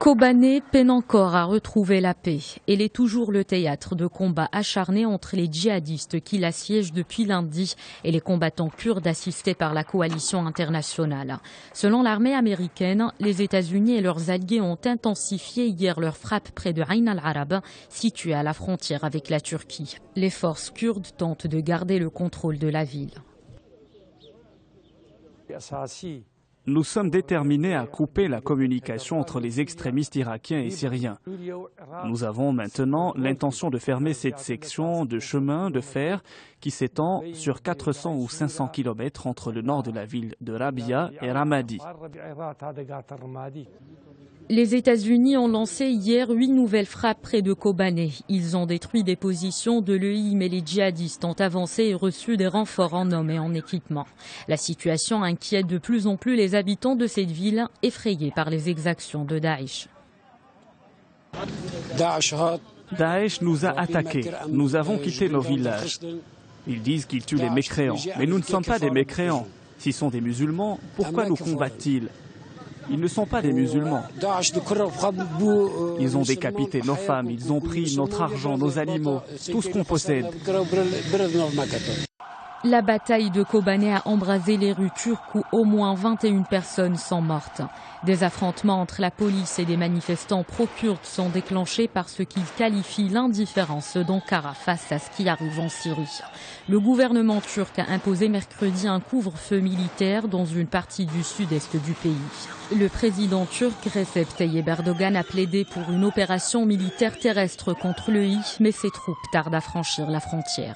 Kobané peine encore à retrouver la paix. Elle est toujours le théâtre de combats acharnés entre les djihadistes qui l'assiègent depuis lundi et les combattants kurdes assistés par la coalition internationale. Selon l'armée américaine, les États-Unis et leurs alliés ont intensifié hier leurs frappes près de Ain al-Arab, située à la frontière avec la Turquie. Les forces kurdes tentent de garder le contrôle de la ville. Nous sommes déterminés à couper la communication entre les extrémistes irakiens et syriens. Nous avons maintenant l'intention de fermer cette section de chemin de fer qui s'étend sur 400 ou 500 km entre le nord de la ville de Rabia et Ramadi. Les États-Unis ont lancé hier 8 nouvelles frappes près de Kobané. Ils ont détruit des positions de l'EI, mais les djihadistes ont avancé et reçu des renforts en hommes et en équipement. La situation inquiète de plus en plus les habitants de cette ville, effrayés par les exactions de Daesh. Daesh nous a attaqués. Nous avons quitté nos villages. Ils disent qu'ils tuent les mécréants, mais nous ne sommes pas des mécréants. S'ils sont des musulmans, pourquoi nous combattent-ils ? Ils ne sont pas des musulmans. Ils ont décapité nos femmes, ils ont pris notre argent, nos animaux, tout ce qu'on possède. La bataille de Kobané a embrasé les rues turques où au moins 21 personnes sont mortes. Des affrontements entre la police et des manifestants pro-kurdes sont déclenchés par ce qu'ils qualifient l'indifférence d'Ankara face à ce qui arrive en Syrie. Le gouvernement turc a imposé mercredi un couvre-feu militaire dans une partie du sud-est du pays. Le président turc Recep Tayyip Erdogan a plaidé pour une opération militaire terrestre contre l'EI, mais ses troupes tardent à franchir la frontière.